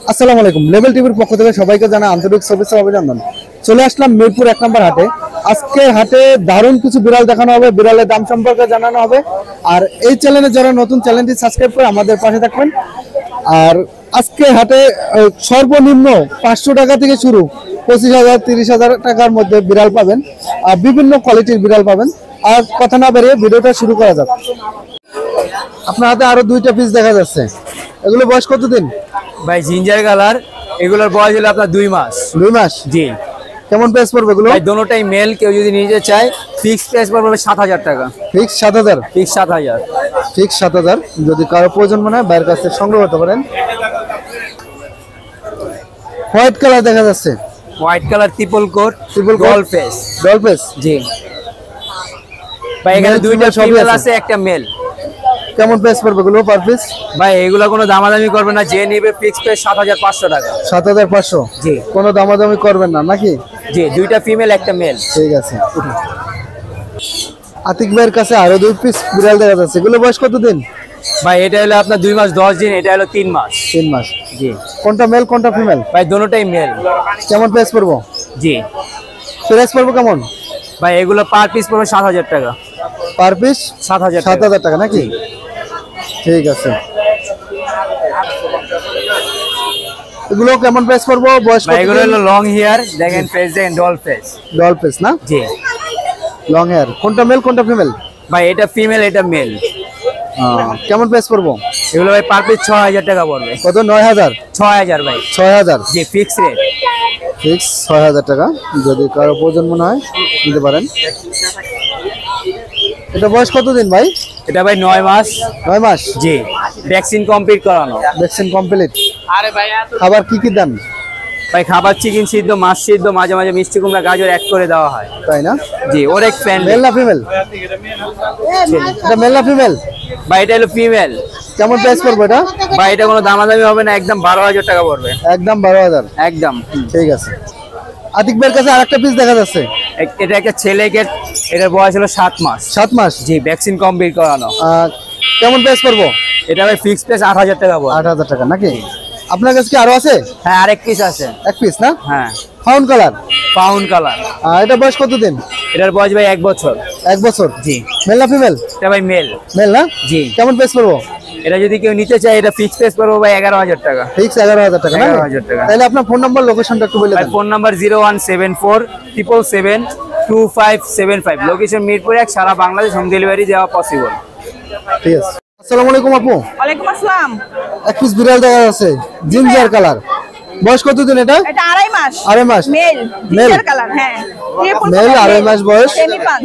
আসসালামু আলাইকুম। লেভেল টিভির পক্ষ থেকে সবাইকে জানাই আন্তরিক শুভেচ্ছা অভিনন্দন। চলে আসলাম মিরপুর 1 নম্বর হাটে। আজকে হাটে দারুণ কিছু বিড়াল দেখানো হবে, বিড়ালের দাম সম্পর্কে জানানো হবে। আর এই চ্যানেলে যারা নতুন, চ্যানেলটি সাবস্ক্রাইব করে আমাদের পাশে থাকবেন। আর আজকে হাটে সর্বনিম্ন 500 টাকা থেকে শুরু 25,000 30,000 টাকার মধ্যে বিড়াল পাবেন। আর বিভিন্ন কোয়ালিটির বিড়াল পাবেন। আর কথা না বেরিয়ে ভিডিওটা শুরু করা যাক। আপনার হাতে আরো 2টা পিস দেখা যাচ্ছে, এগুলো বয়স কতদিন ভাই? জিঞ্জার কালার, এগুলোর বয়স হলো আপনার 2 মাস। 2 মাস? জি। কেমন প্রাইস পড়বে এগুলো? ভাই দোনোটাই মেল, কেউ যদি নিতে চায় ফিক্স প্রাইস পড়বে 7,000 টাকা। ফিক্স 7,000? ফিক্স 7,000। ফিক্স 7,000। যদি কারো প্রয়োজন মনে হয় বাইরের কাছ থেকে সংগ্রহ করতে পারেন। হোয়াইট কালার দেখা যাচ্ছে, white colour triple coat, doll face. Doll face? জি ভাই, এখানে 2টা ফিমেল আছে, একটা মেল। কেমন প্রাইস পড়বে এগুলো পার পিস? ভাই এগুলো কোনো দামাদামি করবে না, যে নিবে ফিক্স প্রাইস 7,500 টাকা। 7,500? জি। কোনো দামাদামি করবেন না নাকি? জি, 2টা ফিমেল একটা মেল। ঠিক আছে। আতিক ভাইয়ের কাছে আরো 2 পিস বিড়াল দেখা যাচ্ছে, এগুলো বয়স কতদিন? ভাই এটা হলো আপনার 2 মাস 10 দিন, এটা হলো 3 মাস। 3 মাস? জি। কোনটা মেল কোনটা ফিমেল? ভাই দোনোটাই মেল। কেমন প্রাইস পড়বে? জি। প্রাইস পড়বে কেমন? ভাই এগুলো পার পিস পড়বে 7,000 টাকা। পার পিস 7,000 টাকা নাকি? ঠিক আছে। এগুলো কেমন প্রাইস পড়বে? বয়স ভাই এগুলো হলো লং হেয়ার, দেখেন ফেস দেখেন, ডল ফেস। ডল ফেস না? জি। Long hair. কোনটা মেল কোনটা ফিমেল? ভাই এটা ফিমেল, এটা মেল। কেমন প্রাইস পড়বে এগুলো? ভাই পার পিস 6,000 টাকা পড়বে। কত? 9,000? 6,000 ভাই। 6,000? জি, ফিক্স রেট। ফিক্স 6,000 টাকা। যদি কারো প্রয়োজন মনে হয় নিতে পারেন। এটা বয়স কতদিন ভাই? এটা ভাই 9 মাস। 9 মাস? জি। ভ্যাকসিন কমপ্লিট করানো। Vaccine complete? আরে ভাই খাবার কি কি দেন? ভাই খাবার চিকেন সিদ্ধ, মাছ সিদ্ধ, মাঝে মাঝে মিষ্টি কুমড়া, গাজর অ্যাড করে দেওয়া হয়। তাই না? জি। ওর এক ফ্যান। মেল না ফিমেল? এটা মেল না ফিমেল? ভাই এটা হলো ফিমেল। কেমন প্রাইস পড়বে এটা? ভাই এটা কোনো দামাদামি হবে না, একদম 12,000 টাকা পড়বে। একদম 12,000? একদম। ঠিক আছে। আতিক ভাইয়ের কাছে আরেকটা পিস দেখা যাচ্ছে, এটা একটা ছেলে গেট, এটার বয়স হলো 7 মাস। 7 মাস? জি, ভ্যাকসিন কমপ্লিট করানো। কেমন প্রাইস পড়বে? এটা ভাই ফিক্স প্রাইস 8,000 টাকা পড়বে। 8,000 টাকা নাকি? আপনার কাছে কি আরো আছে? হ্যাঁ, আরেক পিস আছে। এক পিস না? হ্যাঁ। Found colour? Pound colour. এটা বয়স কতদিন? এটার বয়স ভাই 1 বছর। 1 বছর? জি। মেল না ফিমেল? এটা ভাই মেল। মেল না? জি। কেমন প্রাইস পড়বে? এটা যদি কেউ নিতে চায় এটা ফিক্স প্রাইস পড়বে ভাই 11,000 টাকা। ফিক্স 11,000 টাকা না? 11,000 টাকা। তাহলে আপনার ফোন নাম্বার লোকেশনটা একটু বলে ভাই দেন। Phone number 0174 777 2575। লোকেশন মিরপুর 1, সারা বাংলাদেশ হোম ডেলিভারি দেওয়া পসিবল। ঠিক আছে। আসসালামু আলাইকুম আপু। ওয়ালাইকুম আসসালাম। এক পিস বিড়াল দেখা যাচ্ছে, জিঞ্জার কালার। বয়স কতদিন এটা? এটা 2.5 মাস। 2.5 মাস? Male, ginger colour. হ্যাঁ, মেল, 2.5 মাস বয়স। সেমি পাঁচ।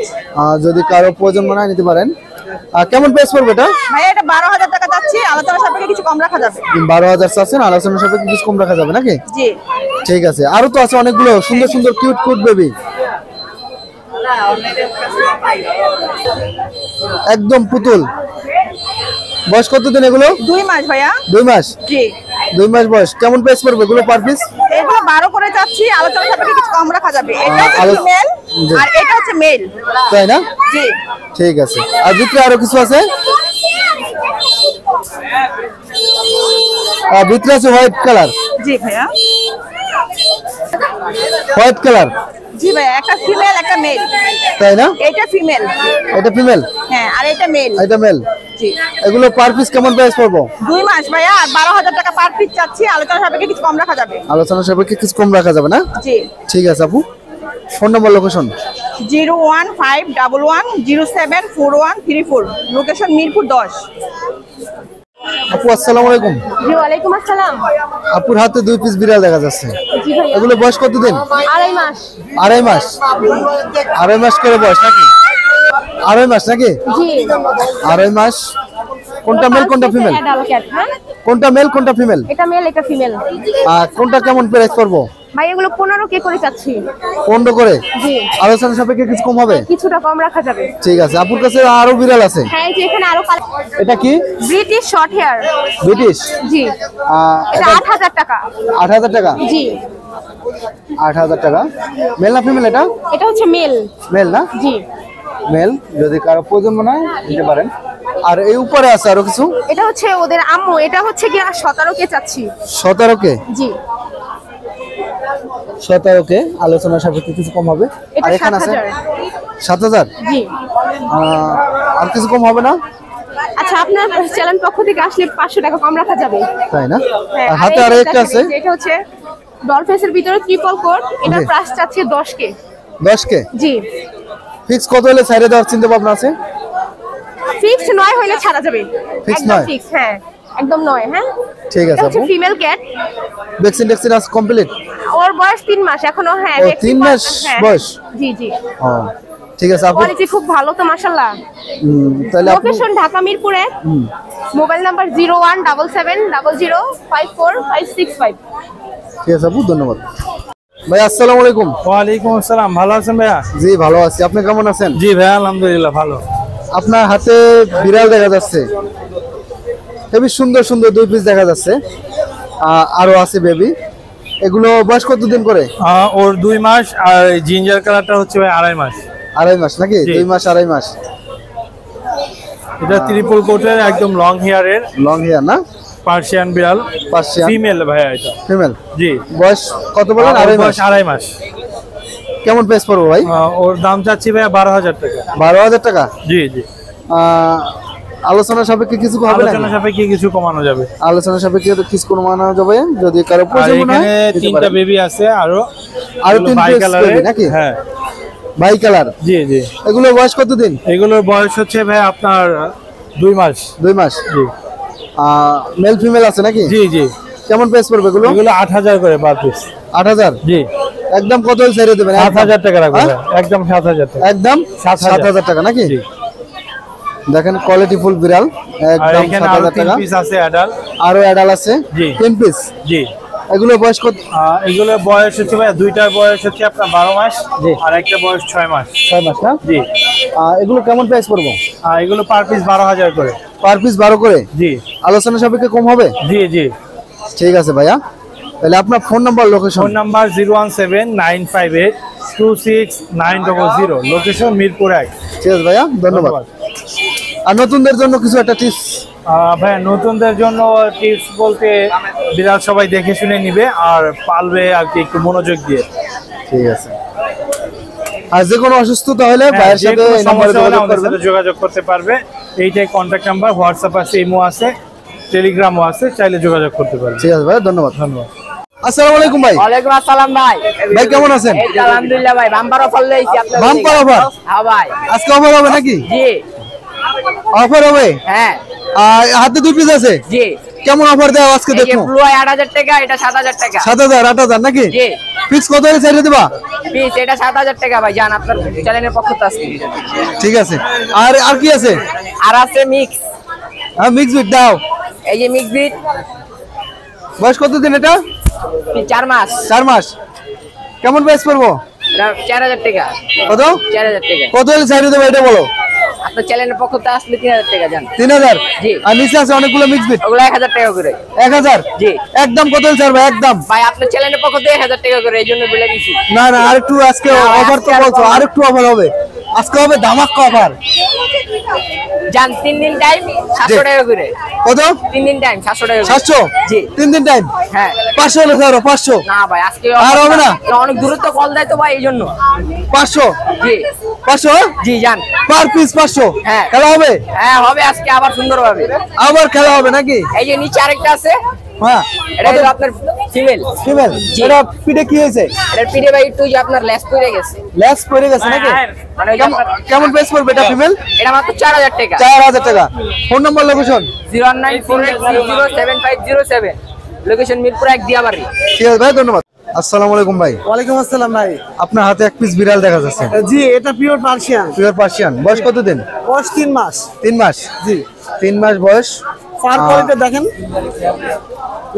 যদি কারো প্রয়োজন মনে হয় নিতে পারেন। কেমন প্রাইস পড়বে এটা? ভাই এটা 12,000 টাকা যাচ্ছে, আলোচনা সাপেক্ষে কিছু কম রাখা যাবে। 12,000 চাচ্ছেন, আলোচনা সাপেক্ষে কিছু কম রাখা যাবে নাকি? জি। ঠিক আছে। আরো তো আছে অনেকগুলো সুন্দর সুন্দর কিউট কিউট বেবি, একদম পুতুল। বয়স কতদিন এগুলো? 2 মাস ভাইয়া। 2 মাস? জি। 2 মাস বয়স। কেমন প্রাইস পড়বে এগুলো পার পিস? এগুলো 12 করে যাচ্ছি, আলোচনা সাপেক্ষে কিছু কম রাখা যাবে। এটা হচ্ছে মেল আর এটা হচ্ছে মেল। তাই না? জি। ঠিক আছে। আর ভিতরে আরো কিছু আছে? ভিতরে আছে হোয়াইট কালার? জি ভাইয়া। White colour? জি ভাইয়া, একটা ফিমেল একটা মেল। তাই না? এটা ফিমেল। এটা ফিমেল? হ্যাঁ, আর এটা মেল। এটা মেল? জি। এগুলো পার পিস কেমন প্রাইস পড়বে? 2 মাস ভাইয়া, আর 12,000 টাকা পার পিস চাচ্ছি, আলোচনা সাপেক্ষে কিছু কম রাখা যাবে। আলোচনা সাপেক্ষে কিছু কম রাখা যাবে না? জি। ঠিক আছে আপু। Phone number location? 01511074134। Location Mirpur 10। আপু আসসালামু আলাইকুম। জি ওয়ালাইকুম আসসালাম। আপুর হাতে 2 পিস বিড়াল দেখা যাচ্ছে, জি ভাইয়া। এগুলো বয়স কতদিন? 2.5 মাস। 2.5 মাস? 2.5 মাস করে বয়স নাকি? 2.5 মাস নাকি? জি। 2.5 মাস। কোনটা মেল কোনটা ফিমেল? Adult cat. হ্যাঁ, কোনটা মেল কোনটা ফিমেল? এটা মেল এটা ফিমেল। কোনটা কেমন প্রাইস পড়বে? ভাই এগুলো 15 কে করে চাচ্ছি। 15 করে? জি। আলোচনা সাপেক্ষে কিছু কম হবে? কিছুটা কম রাখা যাবে। ঠিক আছে। আপুর কাছে আরো বিড়াল আছে? হ্যাঁ, এই যে এখানে আরো এটা কি? British short hair. ব্রিটিশ? জি। এটা 8,000 টাকা। 8,000 টাকা? জি। 8,000 টাকা। মেল না ফিমেল এটা? এটা হচ্ছে মেল। মেল না? জি। মেল। যদি কারো প্রয়োজন মনে হয় নিতে পারেন। আর এই উপরে আছে আরো কিছু? এটা হচ্ছে ওদের আম্মু, এটা হচ্ছে কি 17K চাচ্ছি। 17K? জি। 17K আলোচনা সাপেক্ষে কিছু কম হবে। এটা আর এখানে আছে 7000। 7000? জি। আর কিছু কম হবে না? আচ্ছা, আপনার চ্যানেল পক্ষ থেকে আসলে 500 টাকা কম রাখা যাবে। তাই না? হ্যাঁ, আর হাতে এই আর যে একটা আছে, দেখেন, এটা হচ্ছে ডলফেসের ভিতরে ট্রিপল কোট, এটার প্রাইস চাচ্ছি 10K। 10K? জি। ফিক্স কত হলে ছাইরে দেওয়ার চিন্তা ভাবনা আছে? ফিক্স 9 হইলে ছাড়া যাবে। Fix একদম 9? ফিক্স, হ্যাঁ একদম 9। হ্যাঁ ঠিক আছে এটা হচ্ছে আপু। ফিমেল ক্যাট, ভ্যাকসিন ট্যাকসিন আছে কমপ্লিট? ওর বয়স 3 মাস এখনো। হ্যাঁ ও, vaccine 3 মাস হ্যাঁ, বয়স? জি জি। ও ঠিক আছে আপু। কোয়ালিটি খুব ভালো তো মাশাআল্লাহ। তাহলে আপনি লোকেশন ঢাকা মিরপুরে। Mobile number 017700545565। ঠিক আছে আপু, ধন্যবাদ ভাই। আসসালামু আলাইকুম। ওয়ালাইকুম আসসালাম, ভালো আছেন ভাইয়া? জি ভালো আছি, আপনি কেমন আছেন? জি ভাইয়া আলহামদুলিল্লাহ ভালো। আপনার হাতে বিড়াল দেখা যাচ্ছে, খুবই সুন্দর সুন্দর 2 পিস দেখা যাচ্ছে, আরো আছে বেবি। এগুলো বয়স কতদিন করে? ওর 2 মাস, আর জিঞ্জার কালারটা হচ্ছে ভাই 2.5 মাস। 2.5 মাস নাকি? জি। 2 মাস 2.5 মাস। এটা ট্রিপল কোটের একদম লং হেয়ারের লং হেয়ার না? পার্সিয়ান বিড়াল, পার্সিয়ান ফিমেল ভাইয়া এটা। ফিমেল? জি। বয়স কত বলেন? ওর 2.5 মাস? বয়স 2.5 মাস। কেমন প্রাইস পড়বে ভাই? ওর দাম চাচ্ছি ভাইয়া 12,000 টাকা। 12,000 টাকা? জি জি। আলোচনা সাপেক্ষে কিছু হবে না? আলোচনা সাপেক্ষে কিছু কমানো যাবে। আলোচনা সাপেক্ষে কিছু কমানো যাবে যদি কারো আর প্রয়োজন হয়। এখানে 3টা বেবি আছে, আরো আরো এগুলো 3 বাই পিস কালারের বেবি নাকি? হ্যাঁ বাই কালার? জি জি। এগুলো বয়স কতদিন? এগুলোর বয়স হচ্ছে ভাই আপনার 2 মাস। 2 মাস? জি মেল ফিমেল আছে নাকি? জি জি। কেমন প্রাইস পড়বে এগুলো? এগুলো 8,000 করে পার পিস। 8,000? জি। একদম কত হলে ছেড়ে দেবেন? 7,000 টাকা রাখবো হ্যাঁ? ভাই, একদম 7,000 টাকা। একদম 7,000 টাকা নাকি? জি। দেখেন কোয়ালিটি ফুল বিড়াল, আর একদম এখানে আরো 7,000 3 টাকা। পিস আছে অ্যাডাল্ট। আরো অ্যাডাল আছে? জি। 3 পিস? জি। এগুলো বয়স কত? এগুলোর বয়স হচ্ছে ভাই, দুইটার বয়স হচ্ছে আপনার 12 মাস, আর একটা বয়স 6 মাস। 6 মাস না? জি। এগুলো কেমন প্রাইস পড়বে? এগুলো পার পিস 12,000 করে। পার পিস 12 করে? জি আলোচনা সাপেক্ষে কম হবে? জি জি। ঠিক আছে ভাইয়া, তাহলে আপনার phone number, location? Phone number 017958269000, location Mirpur 1। ঠিক আছে ভাইয়া, ধন্যবাদ। আর নতুনদের জন্য কিছু একটা টিপস? ভাইয়া নতুনদের জন্য টিপস বলতে, বিড়াল সবাই দেখে শুনে নিবে আর পালবে আর কি একটু মনোযোগ দিয়ে। ঠিক আছে। আর যে কোনো অসুস্থতা হলে হ্যাঁ, ভাইয়ের যে সাথে কোনো এই নম্বরে সমস্যা হলে যোগাযোগ আমাদের করবেন। সাথে যোগাযোগ করতে পারবে। এইটাই কন্ট্যাক্ট নাম্বার, হোয়াটসঅ্যাপ আছে, ইমো আছে, টেলিগ্রামও আছে, চাইলে যোগাযোগ করতে পারবে। ঠিক আছে ভাই, ধন্যবাদ। ধন্যবাদ। আসসালামু আলাইকুম ভাই। ওয়ালাইকুম আসসালাম ভাই। ভাই কেমন আছেন? এই তো আলহামদুলিল্লাহ ভাই, বাম্পার অফার লইছি আপনাদের। Bumper offer? হ্যাঁ ভাই। আজকে অফার হবে নাকি? জি। অফার হবে? হ্যাঁ হাতে 2 পিস আছে? জি। কেমন অফার দেওয়া আজকে এই যে দেখো? ব্লু 8,000 টাকা, এটা 7,000 টাকা। 7,000 8,000 নাকি? জি। ফিক্স কত হলে ছেড়ে দিবা? পিস এটা 7,000 টাকা ভাই, জান আপনার চ্যানেলের পক্ষ থেকে আছে। ঠিক আছে। আর কি আছে? আর আছে মিক্স, মিক্স বিট দাও। এই যে মিক্স বিট, বয়স কতদিন এটা? 4 মাস। 4 মাস। কেমন প্রাইস পড়বো? এটা 4,000 টাকা। কত? 4,000 টাকা। কত হলে ছেড়ে দেবো এটা বলো? আপনার চ্যানেলের পক্ষ থেকে আসলে 3,000 টাকা জান। 3,000? জি। আর নিচে আছে অনেকগুলো মিক্স বিট, ওগুলো 1,000 টাকা করে। 1,000? জি। একদম কত হলে ছাড়বে? একদম ভাই আপনার চ্যানেলের পক্ষ থেকে 1,000 টাকা করে, এই জন্য বলে দিছি। না না, আরেকটু আজকে না, অফার তো আজকে আর বলছো, কম। আরেকটু অফার হবে আজকে, হবে ধামাকা অফার। জান 3 দিন টাইম 700 টাকা করে। কত? 3 দিন টাইম 700 টাকা করে। 700? জি। 3 দিন টাইম? হ্যাঁ। 500 হলে ছাড়ো, 500? না ভাই আজকে আর হবে না? অনেক দূরত্ব কল দেয় তো ভাই, এই জন্য। 500? জি 500? জি জান। Per piece 500? হ্যাঁ। খেলা হবে? হ্যাঁ হবে আজকে আবার সুন্দর হবে। আবার খেলা হবে নাকি? এই যে নিচে আরেকটা আছে, হ্যাঁ। এটা হলো আপনার ফিমেল। ফিমেল? জি। এটা পিঠে কি হয়েছে? এটার পিঠে ভাই একটু যে আপনার লেস পড়ে গেছে। লেস পড়ে গেছে নাকি? মানে ওই যে আপনার- কেমন প্রাইস পড়বে এটা ফিমেল? এটা মাত্র 4,000 টাকা। 4,000 টাকা। Phone number, location? 01948607507, location Mirpur 1 Diabari. ঠিক আছে ভাই, ধন্যবাদ। আসসালামু আলাইকুম ভাই। ওয়ালাইকুম আসসালাম ভাই। আপনার হাতে 1 পিস বিড়াল দেখা যাচ্ছে, জি এটা পিওর পার্সিয়ান, পিওর পার্সিয়ান। বয়স কতদিন? বয়স 3 মাস। 3 মাস? জি। 3 মাস বয়স। ফার কোয়ালিটি দেখেন,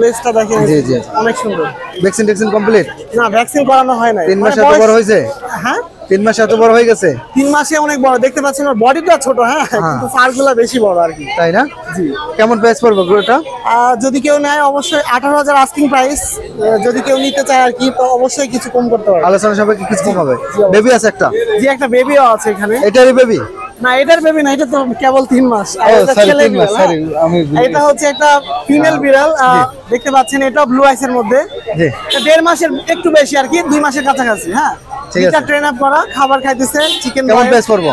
লেজটা দেখেন, জি, জি। অনেক সুন্দর। ভ্যাকসিন ট্যাকসিন কমপ্লিট? না ভ্যাকসিন করানো হয় না। 3 মাস এত বড় হয়েছে? হ্যাঁ 3 মাস এত বড় হয়ে গেছে? 3 মাসে অনেক বড় দেখতে পাচ্ছেন, ওর বডিটা ছোট, হ্যাঁ কিন্তু ফারগুলো বেশি বড় আর কি। তাই না? জি। কেমন প্রাইস পড়বে গরুটা? যদি কেউ নেয় অবশ্যই 18,000 আস্কিং প্রাইস। যদি কেউ নিতে চায় আর কি, তো অবশ্যই কিছু কম করতে পারবে। আলোচনা সাপেক্ষে কিছু কম হবে। বেবি আছে একটা? জি একটা বেবিও আছে এখানে। এটারই বেবি? না এটার বেবি না, এটা তো কেবল 3 মাস। আর এটা sorry, ছেলে 3 মাস, বিড়াল, sorry, হ্যাঁ। আমি ভুলে এটা গেছি। হচ্ছে একটা ফিমেল বিড়াল, দেখতে পাচ্ছেন এটা ব্লু আইসের মধ্যে। জি। এটা 1.5 মাসের একটু বেশি আর কি, 2 মাসের কাছাকাছি। হ্যাঁ, ঠিক এটা আছে। ট্রেন আপ করা, খাবার খাইতেছে, চিকেন। কেমন প্রাইস পড়বো?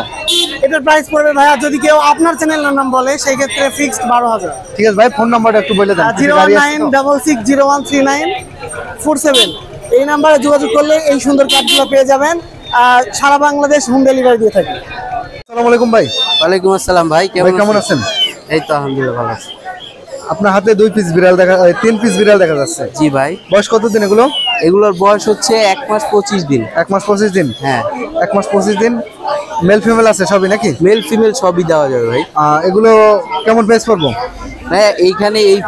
এটার প্রাইস পড়বে ভাইয়া, যদি কেউ আপনার চ্যানেলের নাম বলে সেই ক্ষেত্রে ফিক্সড 12,000। ঠিক আছে ভাই, ফোন নাম্বারটা একটু বলে দেন। 01966013947 এই নাম্বারে যোগাযোগ করলে এই সুন্দর কার্ডগুলো পেয়ে যাবেন। আর সারা বাংলাদেশ হোম ডেলিভারি দিয়ে থাকি। আসসালামু আলাইকুম ভাই। ওয়ালাইকুম আসসালাম ভাই, ভাই কেমন আছেন? এই তো আলহামদুলিল্লাহ ভালো আছি। আপনার হাতে 2 পিস বিড়াল দেখা, 3 পিস বিড়াল দেখা যাচ্ছে। জি ভাই, বয়স কতদিন এগুলো? এগুলোর বয়স হচ্ছে 1 মাস 25 দিন। 1 মাস 25 দিন। হ্যাঁ, 1 মাস 25 দিন। মেল ফিমেল আছে সবই নাকি? মেল ফিমেল সবই দেওয়া যাবে ভাই। এগুলো কেমন প্রাইস পড়বো? হ্যাঁ, এইখানে এই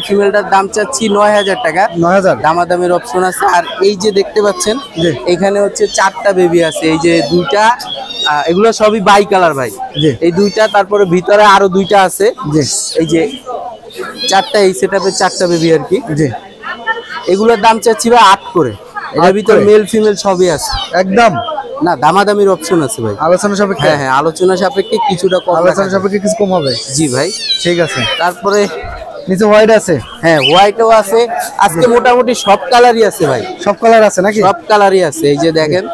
ফিমেলটার দাম চাচ্ছি 9,000 টাকা। 9000। দামাদামের অপশন আছে। আর এই যে দেখতে পাচ্ছেন, জি। এখানে হচ্ছে 4টা বেবি আছে। এই যে 2টা, এগুলো সবই বাই কালার ভাই। জি। এই 2টা, তারপরে ভিতরে আরো 2টা আছে। জি। এই যে 4টা, এই সেটআপে 4টা বেবি আর কি। জি। এগুলোর দাম চাচ্ছি ভাই 8 করে। এটার ভিতরে মেল ফিমেল সবই আছে। একদম না, দামাদামির অপশন আছে ভাই। আলোচনা সাপেক্ষে? হ্যাঁ হ্যাঁ, আলোচনা সাপেক্ষে কিছুটা কম রাখা আলোচনা যাবে। সাপেক্ষে কিছু কম হবে? জি ভাই। ঠিক আছে। তারপরে নিচে হোয়াইট আছে? হ্যাঁ, হোয়াইটও আছে। আজকে মোটামুটি সব কালারই আছে ভাই। সব কালার আছে নাকি? সব কালারই আছে। এই যে দেখেন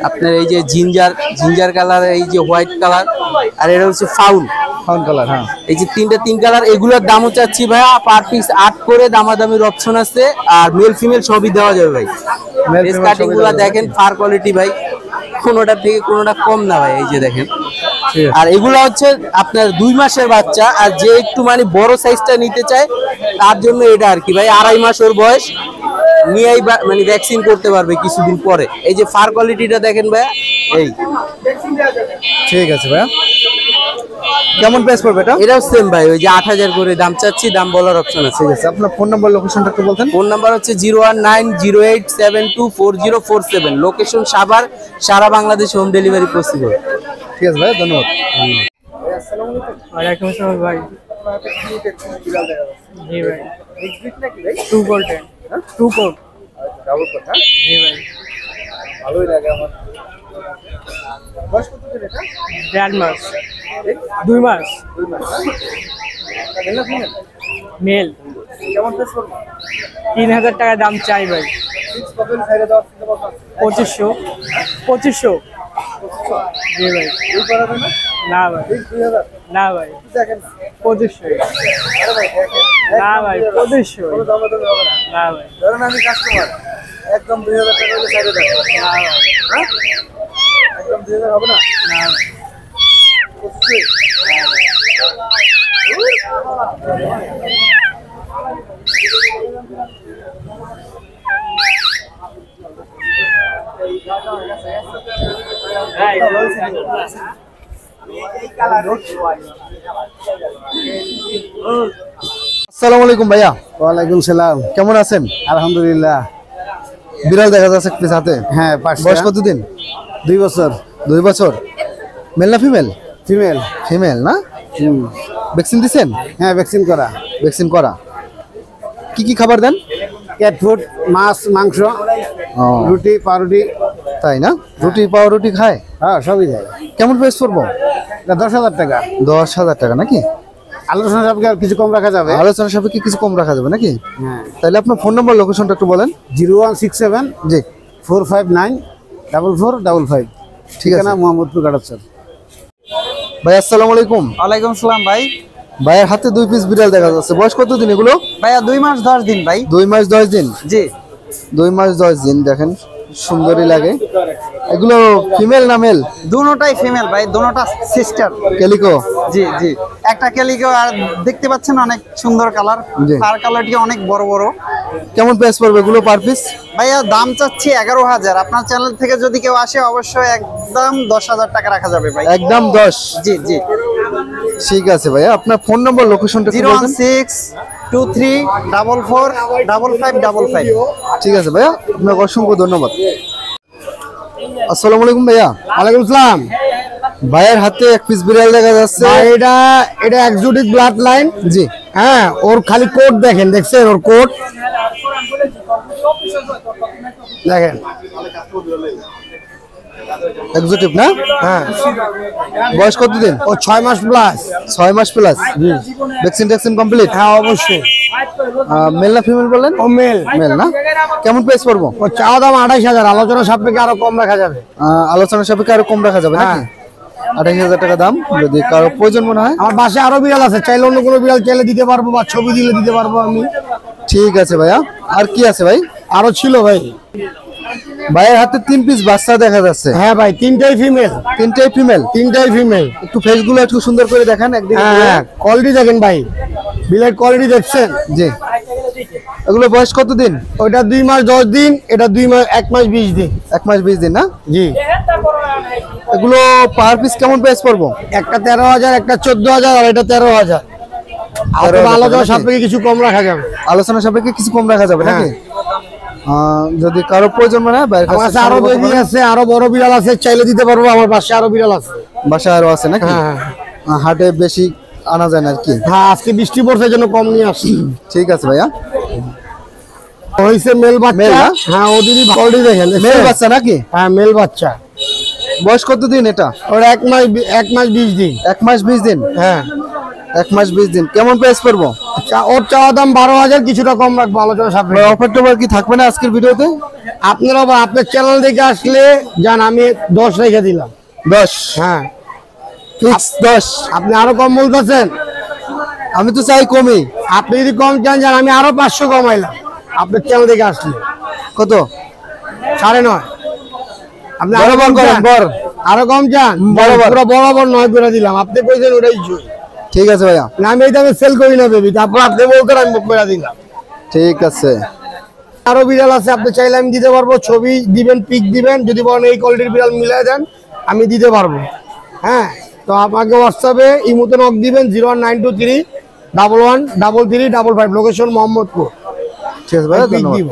আপনার, এই যে জিঞ্জার কালার, এই যে হোয়াইট কালার, আর এটা হচ্ছে ফাউল কালার। হ্যাঁ, এই যে 3 কালার। এগুলোর দামও চাচ্ছি ভাইয়া পার পিস 8 করে। দামাদামির অপশন আছে। আর মেল ফিমেল সবই দেওয়া যাবে ভাই। Male ফেস female কাটিং সবই গুলা দেওয়া যাবে। দেখেন, ফার কোয়ালিটি ভাই কোনোটা থেকে কোনোটা কম না ভাই। এই যে দেখেন। ঠিক আছে। আর এগুলো হচ্ছে আপনার 2 মাসের বাচ্চা। আর যে একটু মানে বড় সাইজটা নিতে চায় তার জন্য এটা আর কি ভাই। 2.5 মাস ওর বয়স, নিয়েই মানে ভ্যাকসিন করতে পারবে কিছুদিন পরে। এই যে ফার কোয়ালিটিটা দেখেন ভাইয়া। এই ঠিক আছে ভাইয়া। কেমন প্রাইস পড়বে এটা? এটাও সেম ভাই, ওই যে 8,000 করে দাম চাচ্ছি। দাম বলার অপশন আছে। ঠিক আছে। আপনার ফোন নাম্বার, লোকেশনটা একটু বলতেন। ফোন নাম্বার হচ্ছে 01908724047। লোকেশন সাভার। সারা বাংলাদেশ হোম ডেলিভারি পসিবল। ঠিক আছে ভাই, ধন্যবাদ। ওয়ালাইকুম আসসালাম ভাই। জি ভাই, 2 কোট 2 কোট ডাবল কোট। হ্যাঁ, জি ভাই। ভালোই লাগে আমার। বয়স কত দিন এটা? 1.5 মাস 2 মাস। মেল। কেমন প্রাইস পড়বে? 3,000 টাকা দাম চাই ভাই। ফিক্স কত দিন ছাইরে দাও? 2500 জি ভাই। এই করাবে না? না ভাই, ফিক্স 2000। না ভাই, দেখেন না। 2500। আরে ভাই দেখেন। না ভাই, 2500। কোনো দামাদামি হবে না। না ভাই, ধরেন আমি কাস্টমার, একদম 2000 টাকা হলে ছাইরে দাও। না ভাই, হ্যাঁ, একদম 2000 হবে না? না ভাই। আসসালামু আলাইকুম ভাইয়া। ওয়ালাইকুম সালাম। কেমন আছেন? আলহামদুলিল্লাহ। বিড়াল দেখা যাচ্ছে একটু সাথে। হ্যাঁ, বয়স কতদিন? 2 বছর। 2 বছর। মেল না ফিমেল? ফিমেল। ফিমেল না? ভ্যাকসিন দিছেন? হ্যাঁ, ভ্যাকসিন করা। ভ্যাকসিন করা। কি কি খাবার দেন? ক্যাট ফুড, মাছ, মাংস, ও, রুটি, পাউরুটি। তাই না? রুটি পাউরুটি খায়? হ্যাঁ, সবই যায়। কেমন প্রাইস পড়বো? 10,000 টাকা। 10,000 টাকা নাকি? আলোচনা সাপেক্ষে আর কিছু কম রাখা যাবে। আলোচনা সাপেক্ষে কিছু কম রাখা যাবে নাকি? হ্যাঁ। তাহলে আপনার ফোন নাম্বার, লোকেশনটা একটু বলেন। 0167 জি। 459 4455। ঠিক আছে। ঠিকানা মোহাম্মদপুর গাড়াচ্ছর। ভাই আসসালামু আলাইকুম। ওয়ালাইকুম সালাম ভাই। ভাইয়ের হাতে 2 পিস বিড়াল দেখা যাচ্ছে। বয়স কতদিন এগুলো? ভাইয়া 2 মাস 10 দিন ভাই। 2 মাস 10 দিন। জি, 2 মাস 10 দিন। দেখেন সুন্দরই লাগে। এগুলো ফিমেল না মেল? দুটোটাই ফিমেল ভাই, দুটোটা সিস্টার। ক্যালিকো? জি জি, একটা ক্যালিকো। আর দেখতে পাচ্ছেন অনেক সুন্দর কালার। জি। আর কালারটি অনেক বড় বড়। কেমন প্রাইস পড়বে এগুলো পার পিস? ভাইয়া দাম চাচ্ছি 11,000। আপনার চ্যানেল থেকে যদি কেউ আসে অবশ্যই একদম 10,000 টাকা রাখা যাবে ভাই। একদম 10। জি জি। ঠিক আছে ভাইয়া, আপনার ফোন নাম্বার, লোকেশনটা একটু বলবেন। 01623445555। ঠিক আছে ভাইয়া, আপনাকে অসংখ্য ধন্যবাদ। আসসালামু আলাইকুম ভাইয়া। ওয়ালাইকুম সালাম। ভাইয়ের হাতে 1 পিস বিড়াল দেখা যাচ্ছে। এটা এক্সোটিক ব্লাড লাইন। জি। হ্যাঁ, ওর খালি কোট দেখেন, দেখছেন ওর কোট দেখেন। এক্সোটিভ না? হ্যাঁ বয়স কতদিন? ও 6 মাস প্লাস। 6 মাস প্লাস। ভ্যাকসিন ট্যাকসিন কমপ্লিট? হ্যাঁ অবশ্যই। মেল না ফিমেল বলেন? ও মেল। মেল না? কেমন প্রাইস পড়বো? ও চাওয়া দাম 28,000, আলোচনা সাপেক্ষে আরো কম রাখা যাবে। আলোচনা সাপেক্ষে আরো কম রাখা যাবে নাকি? 28,000 টাকা দাম। যদি কারো প্রয়োজন মনে হয়, আমার বাসায় আরো বিড়াল আছে, চাইলে অন্য কোনো বিড়াল চাইলে দিতে পারবো, বা ছবি দিলে দিতে পারবো আমি। ঠিক আছে ভাইয়া। আর কি আছে ভাই? আরো ছিল ভাই। ভাইয়ের হাতে 3 পিস বাচ্চা দেখা যাচ্ছে। হ্যাঁ ভাই, তিনটাই ফিমেল। তিনটাই ফিমেল? তিনটাই ফিমেল। একটু ফেস গুলো একটু সুন্দর করে দেখান একদিকে। হ্যাঁ কোয়ালিটি দেখেন ভাই, বিলের কোয়ালিটি দেখছেন? জি। এগুলো বয়স কতদিন? ওইটা 2 মাস 10 দিন, এটা 1 মাস 20 দিন। 1 মাস 20 দিন না? জি। এগুলো পার পিস কেমন প্রাইস পড়বো? একটা 13,000, একটা 14,000, আর এটা 13,000। আর আলোচনা সাপেক্ষে কিছু কম রাখা যাবে। আলোচনা সাপেক্ষে কিছু কম রাখা যাবে নাকি? যদি কারো প্রয়োজন মনে হয় বাইরের আমার কাছে আরো বেবি আছে, আরো বড় বিড়াল আছে, চাইলে দিতে পারবো। আমার বাসায় আরো বিড়াল আছে। বাসায় আরো আছে নাকি? হাটে বেশি আনা যায় না আর কি। হ্যাঁ আজকে বৃষ্টি পড়ছে জন্য কম নিয়ে আসছি। ঠিক আছে ভাইয়া। হইছে মেল বাচ্চা। হ্যাঁ ওদেরই কোয়ালিটি দেখেন। মেল বাচ্চা নাকি? হ্যাঁ মেল বাচ্চা। বয়স কতদিন এটা? ওর 1 মাস 20 দিন। 1 মাস 20 দিন? হ্যাঁ 1 মাস 20 দিন। কেমন প্রাইস পড়বো? ওর চাওয়া দাম 12,000, কিছুটা কম রাখবো আলোচনা সাপেক্ষে। অফার টফার কি থাকবে না আজকের ভিডিওতে? আপনারা বা আপনার চ্যানেল থেকে আসলে জান আমি 10 রেখে দিলাম। 10? হ্যাঁ ফিক্স 10? আপনি আপনি আরো কম বলতেছেন। আমি তো চাই কমই। আপনি যদি কম চান জান আমি আরো 500 কমাইলাম আপনার চ্যানেল থেকে আসলে। কত? 9.5। আপনি আরো বরাবর কম করেন, চান? বর। আরো কম চান? বরাবর। পুরো বরাবর 9 করে দিলাম। আপনি কইছেন ওটাই জয়। ঠিক আছে ভাইয়া। না আমি এই দামে সেল করি না বেবি, তারপর আপনি বলতেন আমি করে দিলাম। ঠিক আছে। আরো বিড়াল আছে, আপনি চাইলে আমি দিতে পারবো। ছবি দিবেন, পিক দিবেন, যদি বলেন এই কোয়ালিটির বিড়াল মিলাই দেন আমি দিতে পারবো। হ্যাঁ তো আমাকে হোয়াটসঅ্যাপে ইমোতে নক দিবেন 01923 11 33 55। লোকেশন মোহাম্মদপুর। ঠিক আছে ভাইয়া, পিক ধন্যবাদ। দিব।